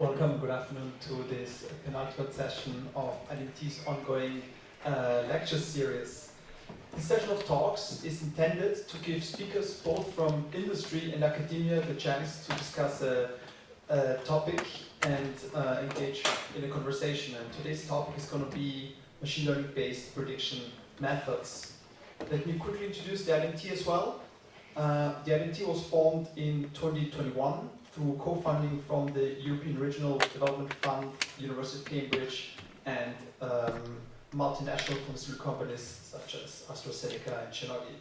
Welcome, good afternoon to this penultimate session of iDMT's ongoing lecture series. This session of talks is intended to give speakers both from industry and academia the chance to discuss a topic and engage in a conversation. And today's topic is going to be machine learning based prediction methods. Let me quickly introduce the iDMT as well. The iDMT was formed in 2021 through co-funding from the European Regional Development Fund, University of Cambridge, and multinational pharmaceutical companies such as AstraZeneca and Shionogi.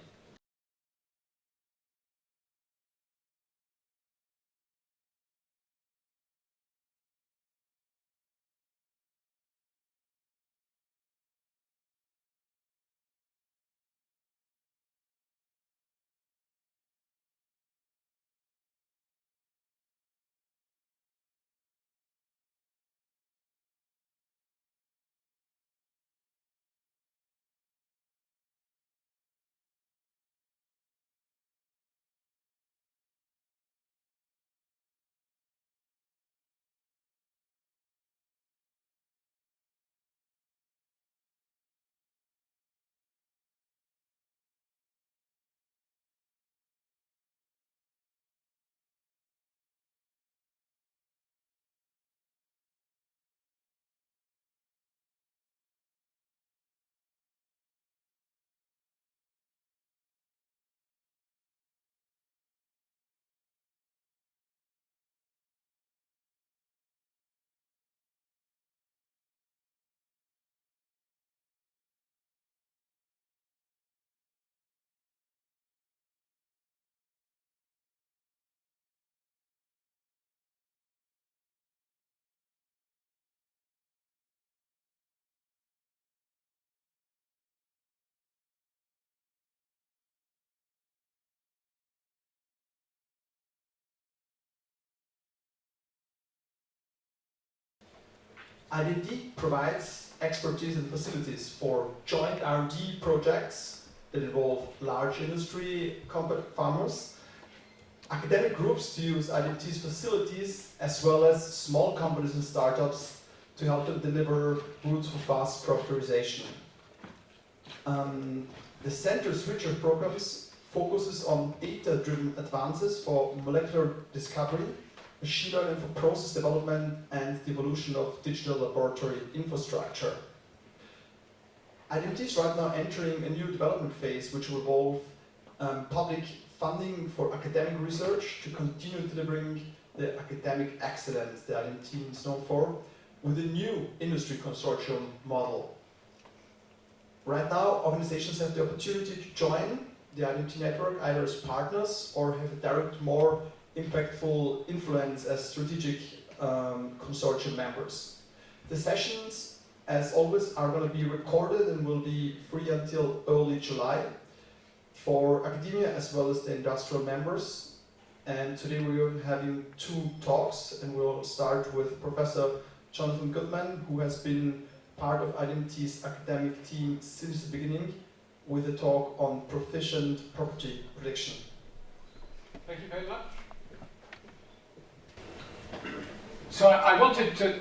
iDMT provides expertise and facilities for joint R&D projects that involve large industry farmers, academic groups to use iDMT's facilities, as well as small companies and startups to help them deliver routes for fast productization. The center's research programs focuses on data-driven advances for molecular discovery, machine learning for process development, and the evolution of digital laboratory infrastructure. iDMT is right now entering a new development phase which will involve public funding for academic research to continue delivering the academic excellence that iDMT is known for with a new industry consortium model. Right now, organizations have the opportunity to join the iDMT network either as partners or have a direct, more impactful influence as strategic consortium members. The sessions, as always, are going to be recorded and will be free until early July for academia as well as the industrial members. And today we are having two talks, and we'll start with Professor Jonathan Goodman, who has been part of iDMT's academic team since the beginning, with a talk on Proficient Property Prediction. Thank you very much. So I wanted to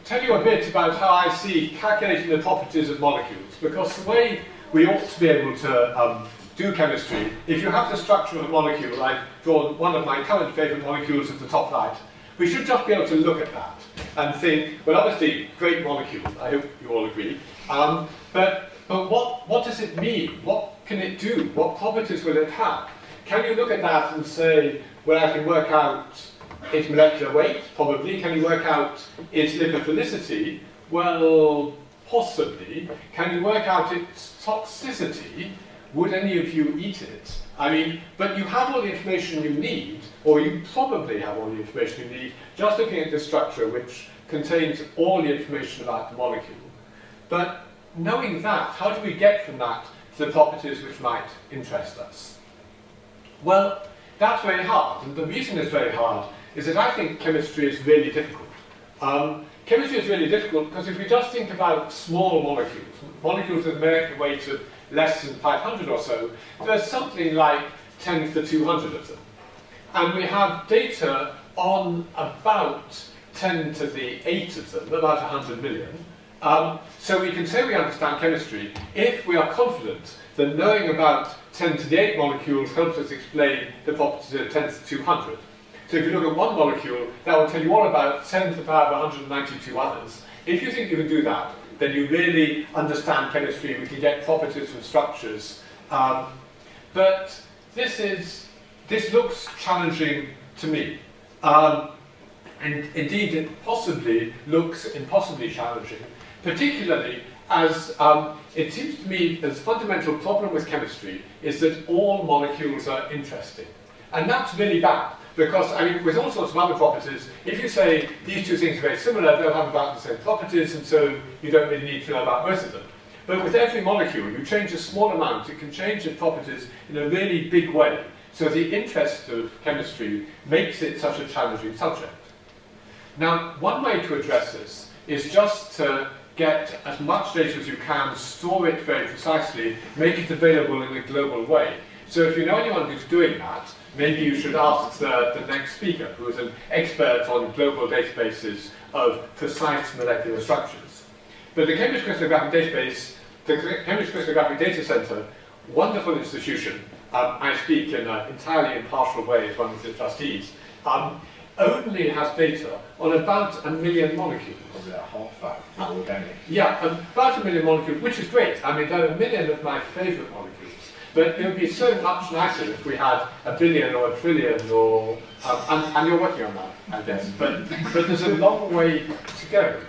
tell you a bit about how I see calculating the properties of molecules, because the way we ought to be able to do chemistry, if you have the structure of a molecule, I've drawn one of my current favourite molecules at the top right, we should just be able to look at that and think, well, obviously, great molecule, I hope you all agree, but what does it mean? What can it do? What properties will it have? Can you look at that and say, well, I can work out its molecular weight, probably. Can you work out its lipophilicity? Well, possibly. Can you work out its toxicity? Would any of you eat it? I mean, but you have all the information you need, or you probably have all the information you need, just looking at this structure, which contains all the information about the molecule. But knowing that, how do we get from that to the properties which might interest us? Well, that's very hard, and the reason it's very hard is that I think chemistry is really difficult. Chemistry is really difficult because if we just think about small molecules, molecules with a molecular weight of less than 500 or so, there's something like 10 to the 200 of them. And we have data on about 10 to the 8 of them, about 100 million. So we can say we understand chemistry if we are confident that knowing about 10 to the 8 molecules helps us explain the properties of 10 to the 200. So if you look at one molecule, that will tell you all about 10 to the power of 192 others. If you think you can do that, then you really understand chemistry. We can get properties from structures. But this looks challenging to me. And indeed, it possibly looks impossibly challenging, particularly as it seems to me the fundamental problem with chemistry is that all molecules are interesting. And that's really bad, because I mean, with all sorts of other properties, if you say these two things are very similar, they'll have about the same properties, and so you don't really need to know about most of them. But with every molecule, you change a small amount, it can change its properties in a really big way. So the interest of chemistry makes it such a challenging subject. Now, one way to address this is just to get as much data as you can, store it very precisely, make it available in a global way. So if you know anyone who's doing that, maybe you should ask the next speaker, who is an expert on global databases of precise molecular structures. But the Cambridge Crystallographic Database, the Cambridge Crystallographic Data Centre, wonderful institution, I speak in an entirely impartial way as one of the trustees, only has data on about 1 million molecules. Probably about half that, organic. Yeah, about 1 million molecules, which is great. I mean, there are 1 million of my favourite molecules. But it would be so much nicer if we had 1 billion or 1 trillion, or and you're working on that, I guess. But there's a long way to go.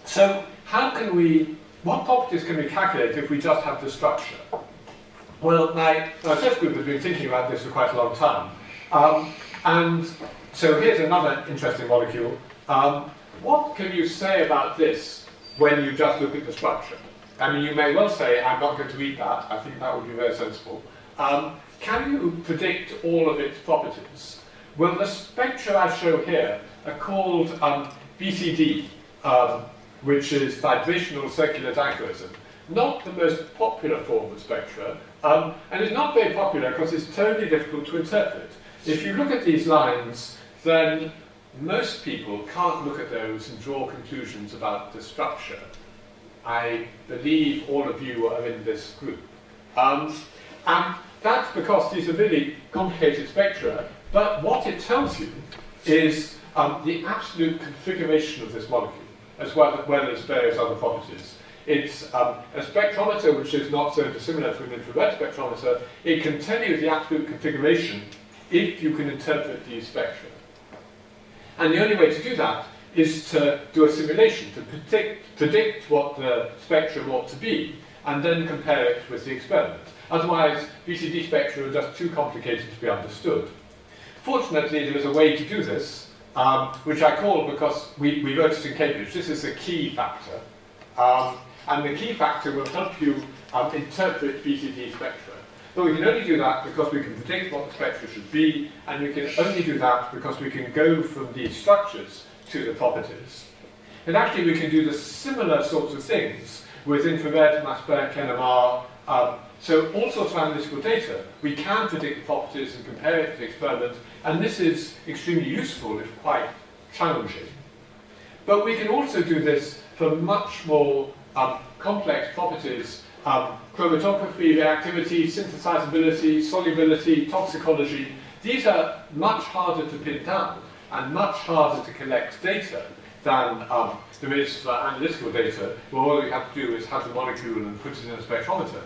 So how can we? What properties can we calculate if we just have the structure? Well, my research group has been thinking about this for quite a long time. And so here's another interesting molecule. What can you say about this when you just look at the structure? I mean, you may well say, I'm not going to eat that. I think that would be very sensible. Can you predict all of its properties? Well, the spectra I show here are called BCD, which is vibrational circular dichroism. Not the most popular form of spectra, and it's not very popular because it's totally difficult to interpret. If you look at these lines, then most people can't look at those and draw conclusions about the structure. I believe all of you are in this group. And that's because these are really complicated spectra, but what it tells you is the absolute configuration of this molecule, as well as various other properties. It's a spectrometer which is not so dissimilar to an infrared spectrometer. It can tell you the absolute configuration if you can interpret these spectra. And the only way to do that is to do a simulation, to predict what the spectrum ought to be, and then compare it with the experiment. Otherwise, BCD spectra are just too complicated to be understood. Fortunately, there is a way to do this, which I call, because we wrote it in Cambridge, this is a key factor. And the key factor will help you interpret BCD spectra. But we can only do that because we can predict what the spectra should be, and we can only do that because we can go from these structures to the properties. And actually we can do the similar sorts of things with infrared, mass spec, NMR. So all sorts of analytical data, we can predict the properties and compare it to the experiment, and this is extremely useful if quite challenging. But we can also do this for much more complex properties, chromatography, reactivity, synthesizability, solubility, toxicology. These are much harder to pin down and much harder to collect data than there is for analytical data, where all we have to do is have the molecule and put it in a spectrometer.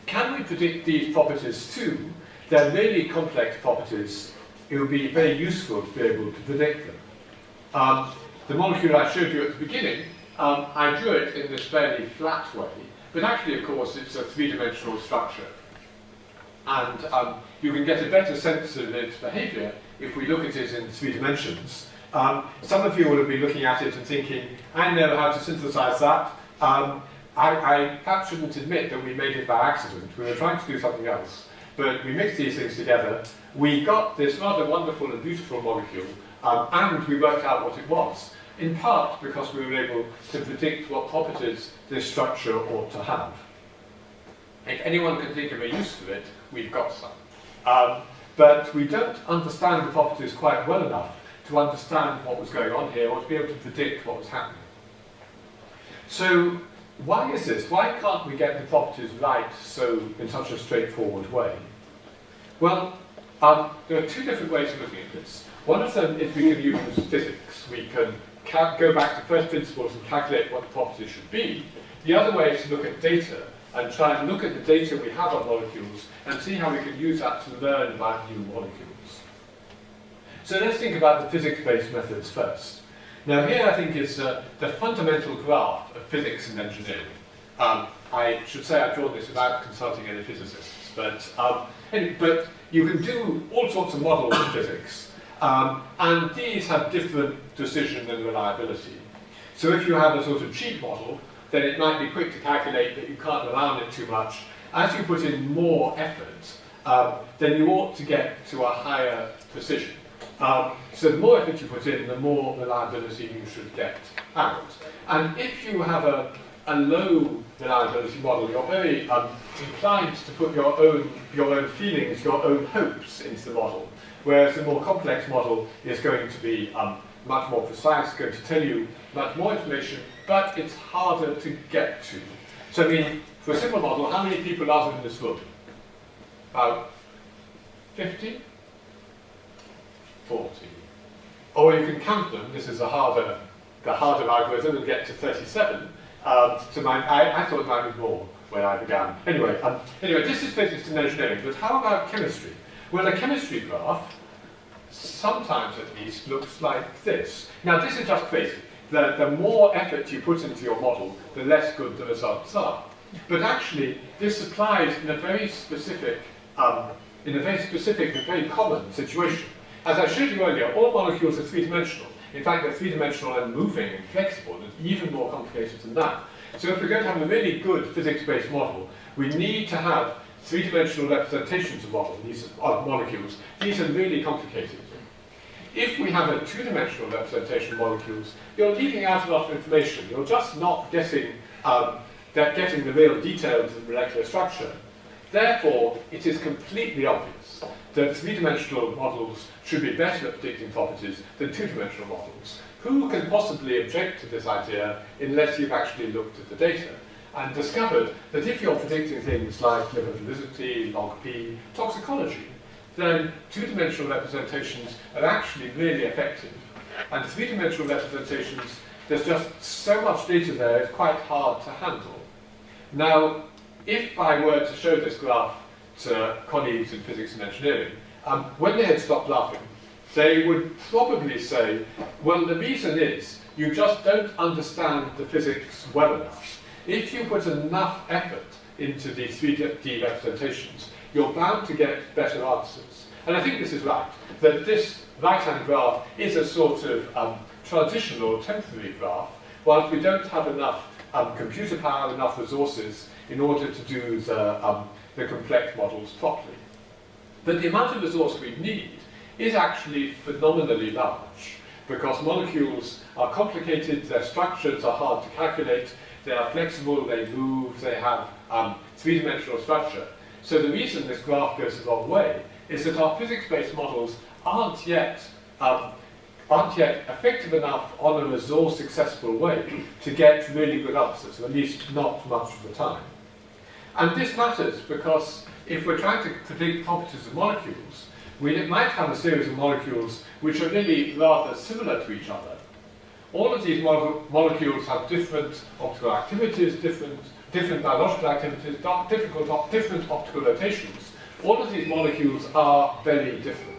Can we predict these properties too? They're really complex properties. It would be very useful to be able to predict them. The molecule I showed you at the beginning, I drew it in this fairly flat way, but actually, of course, it's a three-dimensional structure. And you can get a better sense of its behavior if we look at it in 3 dimensions. Some of you will have been looking at it and thinking, I know how to synthesize that. I perhaps shouldn't admit that we made it by accident. We were trying to do something else. But we mixed these things together. We got this rather wonderful and beautiful molecule, and we worked out what it was, in part because we were able to predict what properties this structure ought to have. If anyone can think of a use for it, we've got some. But we don't understand the properties quite well enough to understand what was going on here or to be able to predict what was happening. So why is this? Why can't we get the properties right in such a straightforward way? Well, there are two different ways of looking at this. One of them is we can use physics. We can go back to first principles and calculate what the properties should be. The other way is to look at data and try and look at the data we have on molecules and see how we can use that to learn about new molecules. So let's think about the physics-based methods first. Now here I think is the fundamental graph of physics and engineering. I should say I've drawn this without consulting any physicists, but you can do all sorts of models of physics, and these have different precision and reliability. So if you have a sort of cheap model, then it might be quick to calculate that you can't rely on it too much. As you put in more effort, then you ought to get to a higher precision. So the more effort you put in, the more reliability you should get out. And if you have a low reliability model, you're very inclined to put your own feelings, your own hopes into the model. Whereas the more complex model is going to be much more precise, going to tell you much more information, but it's harder to get to. So I mean, for a simple model, how many people are there in this room? About 50? 40. Or you can count them. This is the harder algorithm, and get to 37. I thought it might be more when I began. Anyway, this is physics and engineering, but how about chemistry? Well, a chemistry graph, sometimes at least, looks like this. Now, this is just crazy. The more effort you put into your model, the less good the results are. But actually, this applies in a very specific and very common situation. As I showed you earlier, all molecules are three-dimensional. In fact, they're three-dimensional and moving and flexible, and even more complicated than that. So if we're going to have a really good physics-based model, we need to have three-dimensional representations of molecules. These are really complicated. If we have a two-dimensional representation of molecules, you're leaving out a lot of information. You're just not getting the real details of the molecular structure. Therefore, it is completely obvious that three-dimensional models should be better at predicting properties than two-dimensional models. Who can possibly object to this idea unless you've actually looked at the data and discovered that if you're predicting things like lipophilicity, log P, toxicology, then two-dimensional representations are actually really effective. And three-dimensional representations, there's just so much data there, it's quite hard to handle. Now, if I were to show this graph to colleagues in physics and engineering, when they had stopped laughing, they would probably say, well, the reason is you just don't understand the physics well enough. If you put enough effort into these 3D representations, you're bound to get better answers. And I think this is right, that this right-hand graph is a sort of transitional, temporary graph, whilst we don't have enough computer power, enough resources in order to do the complex models properly. But the amount of resource we need is actually phenomenally large, because molecules are complicated, their structures are hard to calculate, they are flexible, they move, they have three-dimensional structure. So the reason this graph goes the wrong way is that our physics-based models aren't yet effective enough on a resource-accessible way to get really good answers, or at least not much of the time. And this matters because if we're trying to predict properties of molecules, we might have a series of molecules which are really rather similar to each other. All of these molecules have different optical activities, different biological activities, different optical rotations. All of these molecules are very different.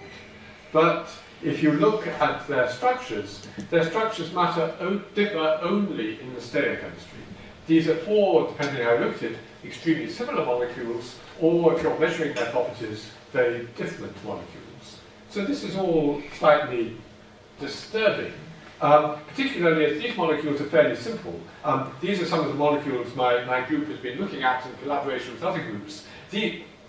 But if you look at their structures differ only in the stereochemistry. These are four, depending on how you look at it, extremely similar molecules, or if you're measuring their properties, very different molecules. So this is all slightly disturbing, particularly as these molecules are fairly simple. These are some of the molecules my group has been looking at in collaboration with other groups.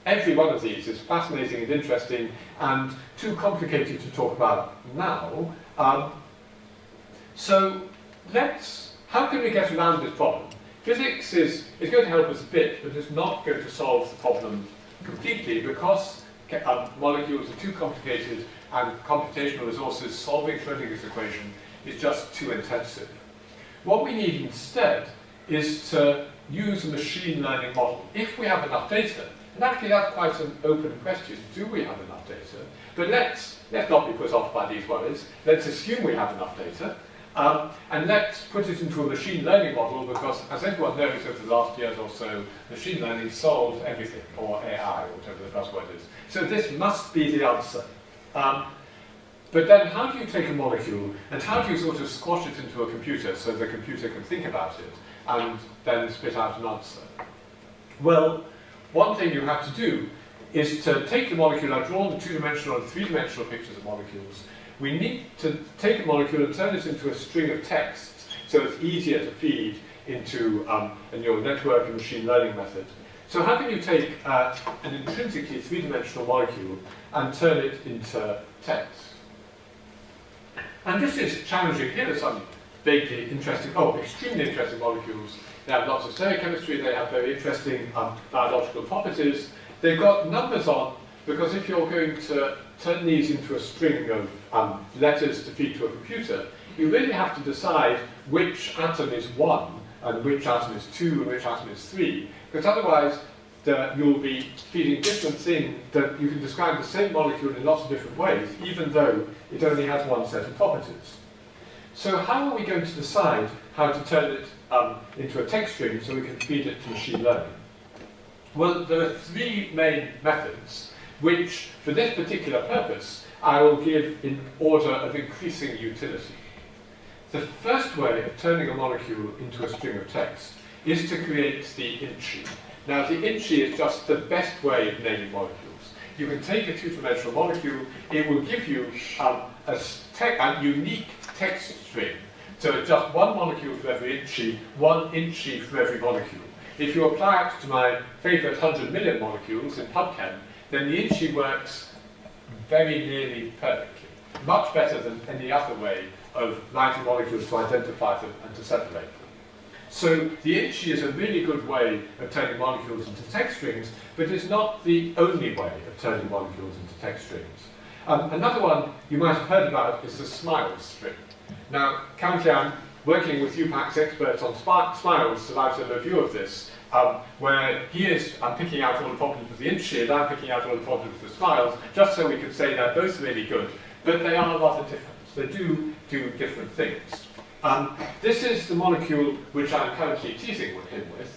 Every one of these is fascinating and interesting and too complicated to talk about now. So how can we get around this problem? Physics is going to help us a bit, but it's not going to solve the problem completely because molecules are too complicated and computational resources solving Schrodinger's equation is just too intensive. What we need instead is to use a machine learning model. If we have enough data, and actually that's quite an open question, do we have enough data? But let's not be put off by these worries. Let's assume we have enough data, and let's put it into a machine learning model, because as everyone knows over the last years or so, machine learning solves everything, or AI, or whatever the buzzword is. So this must be the answer. But then how do you take a molecule, and how do you sort of squash it into a computer so the computer can think about it, and then spit out an answer? Well, one thing you have to do is to take the molecule. I've drawn the two-dimensional and three-dimensional pictures of molecules. We need to take a molecule and turn it into a string of texts so it's easier to feed into a neural network and machine learning method. So how can you take an intrinsically three-dimensional molecule and turn it into text? And this is challenging. Here are some vaguely interesting, extremely interesting molecules. They have lots of stereochemistry, they have very interesting biological properties. They've got numbers on, because if you're going to turn these into a string of letters to feed to a computer, you really have to decide which atom is 1, and which atom is 2, and which atom is 3, because otherwise you'll be feeding different things, that you can describe the same molecule in lots of different ways, even though it only has one set of properties. So how are we going to decide how to turn it into a text string so we can feed it to machine learning? Well, there are three main methods, which, for this particular purpose, I will give in order of increasing utility. The first way of turning a molecule into a string of text is to create the INCHI. Now, the INCHI is just the best way of naming molecules. You can take a two-dimensional molecule, it will give you a unique text string. So just one molecule for every INCHI, one INCHI for every molecule. If you apply it to my favorite 100 million molecules in PubChem, then the INCHI works very nearly perfectly. Much better than any other way of writing molecules to identify them and to separate them. So the INCHI is a really good way of turning molecules into text strings, but it's not the only way of turning molecules into text strings. Another one you might have heard about is the SMILES string. Now, currently I'm working with UPAC's experts on SMILES to write a review of this, where I'm picking out all the properties of the INCHI, and I'm picking out all the properties of the SMILES, just so we can say they're both really good, but they are rather different. They do different things. This is the molecule which I'm currently teasing with him with.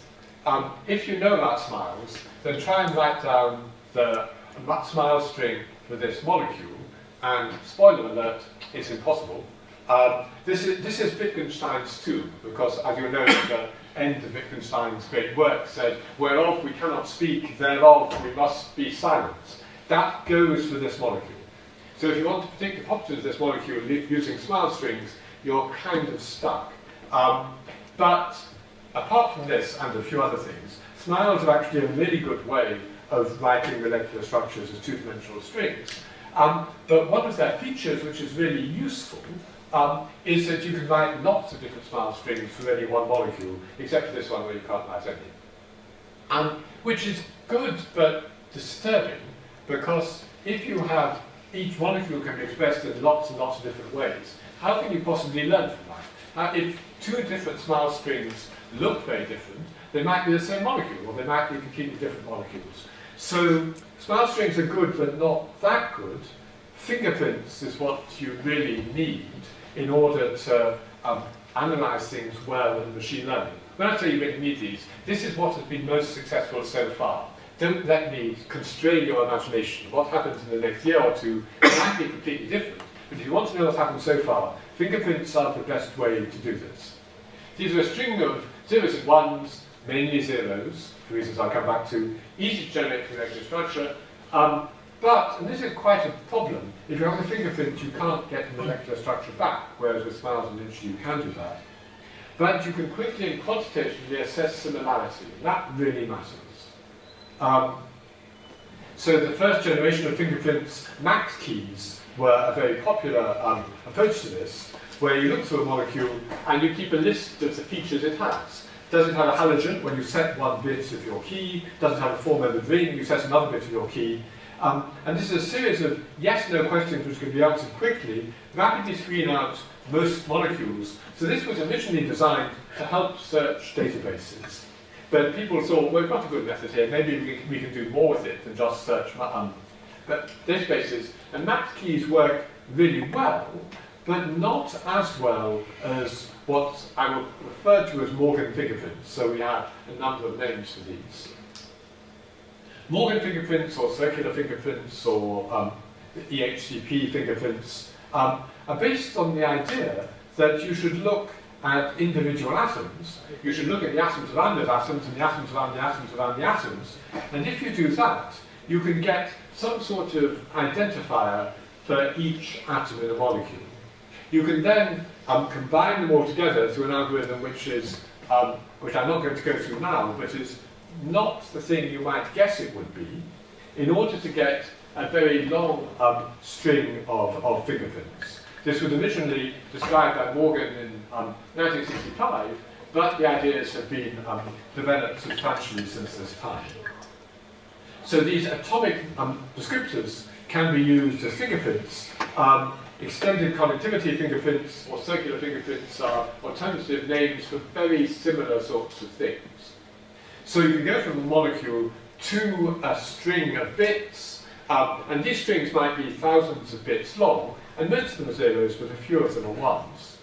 If you know about SMILES, then try and write down the SMILES string for this molecule, and spoiler alert, it's impossible. This is Wittgenstein's too, because as you know, the end of Wittgenstein's great work said, whereof we cannot speak, thereof we must be silent. That goes for this molecule. So if you want to predict the properties of this molecule using SMILES strings, you're kind of stuck. But apart from this and a few other things, SMILES are actually a really good way of writing molecular structures as two-dimensional strings. But one of their features, which is really useful, is that you can write lots of different SMILES strings for any one molecule, except for this one where you can't write any. Which is good, but disturbing, because if you have each molecule can be expressed in lots and lots of different ways, how can you possibly learn from that? If two different SMILES strings look very different, they might be the same molecule, or they might be completely different molecules. So SMILES strings are good, but not that good. Fingerprints is what you really need in order to analyze things well in machine learning. When I tell you really need these, this is what has been most successful so far. Don't let me constrain your imagination. What happens in the next year or two might be completely different. But if you want to know what's happened so far, fingerprints are the best way to do this. These are a string of zeros and ones, mainly zeros, for reasons I'll come back to, easy to generate molecular structure. But, and this is quite a problem, if you have a fingerprint, you can't get the molecular structure back, whereas with SMILES and INCHI you can do that. But you can quickly and quantitatively assess similarity, and that really matters. So the first generation of fingerprints, max keys, were a very popular approach to this, where you look through a molecule and you keep a list of the features it has. Does it have a halogen when you set one bit of your key? Does it have a four-membered ring? You set another bit of your key. And this is a series of yes-no questions which can be answered quickly, rapidly screen out most molecules. So this was originally designed to help search databases. But people thought, well, we've got a good method here, maybe we can do more with it than just search databases. And mapped keys work really well, but not as well as what I would refer to as Morgan fingerprints. So we have a number of names for these. Morgan fingerprints or circular fingerprints or EHCP fingerprints are based on the idea that you should look at individual atoms. You should look at the atoms around those atoms and the atoms around the atoms around the atoms. And if you do that, you can get some sort of identifier for each atom in a molecule. You can then combine them all together through an algorithm which I'm not going to go through now, but is not the thing you might guess it would be, in order to get a very long string of fingerprints. This was originally described by Morgan in 1965, but the ideas have been developed substantially since this time. So these atomic descriptors can be used as fingerprints. Extended connectivity fingerprints or circular fingerprints are alternative names for very similar sorts of things. So you can go from a molecule to a string of bits, and these strings might be thousands of bits long, and most of them are zeros, but a few of them are ones.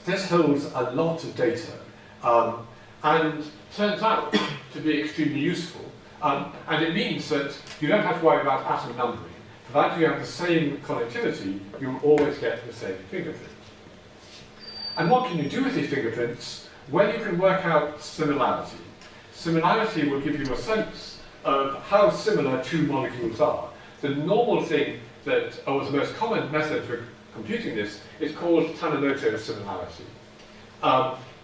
This holds a lot of data, and turns out to be extremely useful. And it means that you don't have to worry about atom numbering. Provided you have the same connectivity, you will always get the same fingerprint. And what can you do with these fingerprints? Well, you can work out similarity. Similarity will give you a sense of how similar two molecules are. The normal thing or the most common method for computing this is called Tanimoto similarity.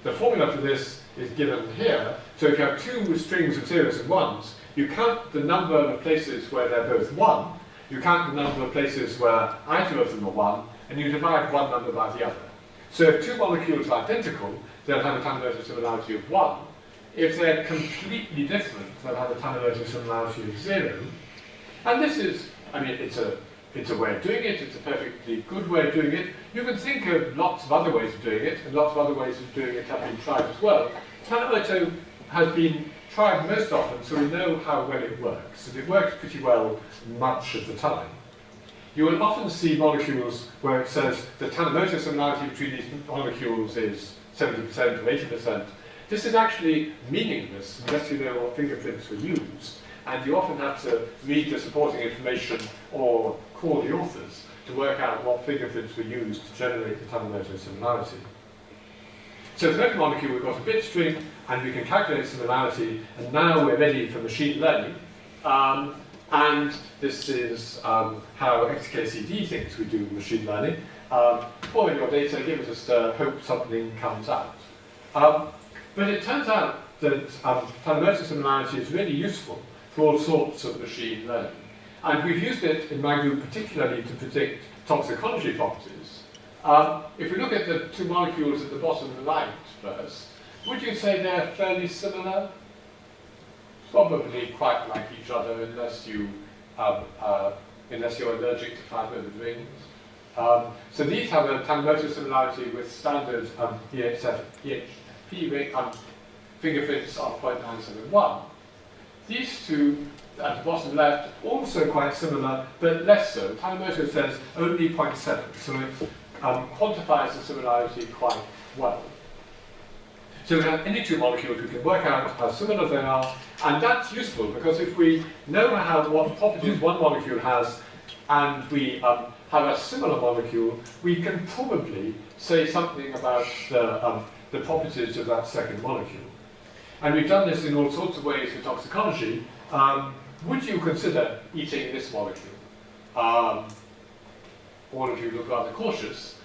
The formula for this is given here. So if you have two strings of zeros and ones, you count the number of places where they're both 1, you count the number of places where either of them are 1, and you divide one number by the other. So if two molecules are identical, they'll have a Tanimoto similarity of 1. If they're completely different, they'll have a Tanimoto similarity of 0. And this is, it's a way of doing it, it's a perfectly good way of doing it. You can think of lots of other ways of doing it, and lots of other ways of doing it have been tried as well. Tanimoto has been tried most often, so we know how well it works, and it works pretty well much of the time. You will often see molecules where it says the Tanimoto similarity between these molecules is 70% or 80%. This is actually meaningless unless you know what fingerprints were used, and you often have to read the supporting information or call the authors to work out what fingerprints were used to generate the Tanimoto similarity. So for every molecule we've got a bit string, and we can calculate similarity, and now we're ready for machine learning. And this is how XKCD thinks we do machine learning. Pour in your data, give it a stir, hope something comes out. But it turns out that Tanimoto similarity is really useful for all sorts of machine learning. And we've used it in my group particularly to predict toxicology properties. If we look at the two molecules at the bottom right first, would you say they're fairly similar? Probably quite like each other unless you're allergic to five-membered rings. So these have a Tanimoto similarity with standard EHP ring, fingerprints of 0.971. These two at the bottom left also quite similar, but less so. Tanimoto says only 0.7, so it quantifies the similarity quite well. So we have any two molecules, we can work out how similar they are, and that's useful because if we know what properties one molecule has, and we have a similar molecule, we can probably say something about the properties of that second molecule. And we've done this in all sorts of ways for toxicology. Would you consider eating this molecule? All of you look rather cautious.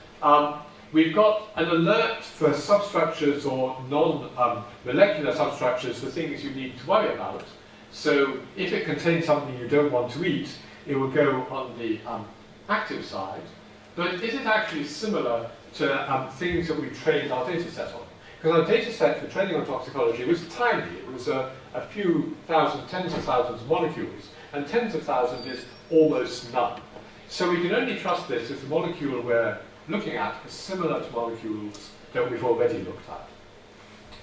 We've got an alert for substructures or non-molecular substructures for things you need to worry about. So if it contains something you don't want to eat, it will go on the active side. But is it actually similar to things that we trained our data set on? Because our data set for training on toxicology was tiny. It was a few thousand, tens of thousands of molecules. and tens of thousands is almost none. So we can only trust this if the molecule we're looking at is similar to molecules that we've already looked at.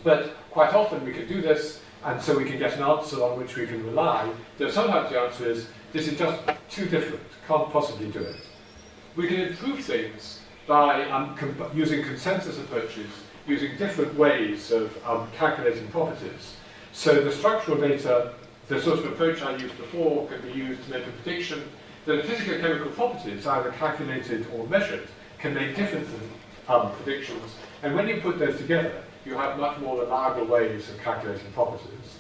But quite often we can do this, and so we can get an answer on which we can rely, though sometimes the answer is, this is just too different, can't possibly do it. We can improve things by using consensus approaches, using different ways of calculating properties. So the structural data, the sort of approach I used before, can be used to make a prediction that the physical chemical properties, either calculated or measured, can make different predictions. And when you put those together, you have much more reliable ways of calculating properties.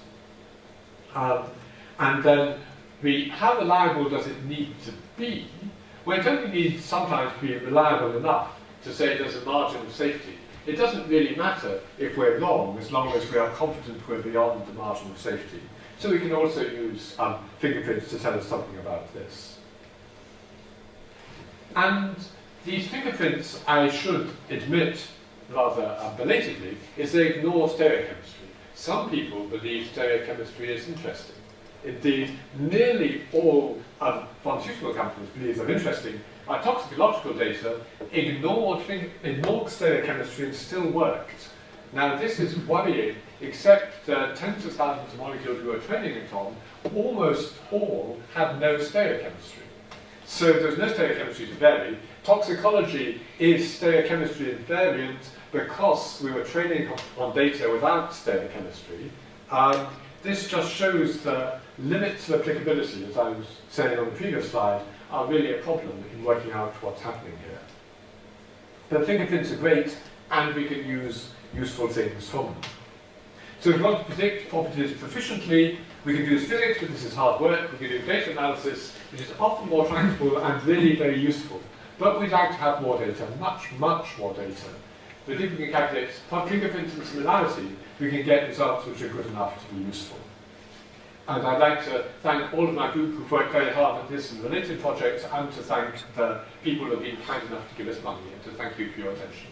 And then how reliable does it need to be? Well, it only needs sometimes to be reliable enough to say there's a margin of safety. It doesn't really matter if we're wrong, as long as we are confident we're beyond the margin of safety. So we can also use fingerprints to tell us something about this. And these fingerprints, I should admit, rather belatedly, is they ignore stereochemistry. Some people believe stereochemistry is interesting. Indeed, nearly all pharmaceutical companies believe they're interesting. Our toxicological data ignored stereochemistry and still worked. Now this is worrying, except tens of thousands of molecules we were training it on, almost all had no stereochemistry. So there's no stereochemistry to vary. Toxicology is stereochemistry invariant because we were training on data without stereochemistry. This just shows the limits of applicability, as I was saying on the previous slide, are really a problem in working out what's happening here. The fingerprints are great, and we can use useful things from them. So if we want to predict properties proficiently, we can use physics, but this is hard work. We can do data analysis, which is often more tractable and really very useful. But we'd like to have more data, much, much more data. But if we can calculate fingerprints and similarity, we can get results which are good enough to be useful. And I'd like to thank all of my group who've worked very hard at this and related projects, and to thank the people who have been kind enough to give us money, and to thank you for your attention.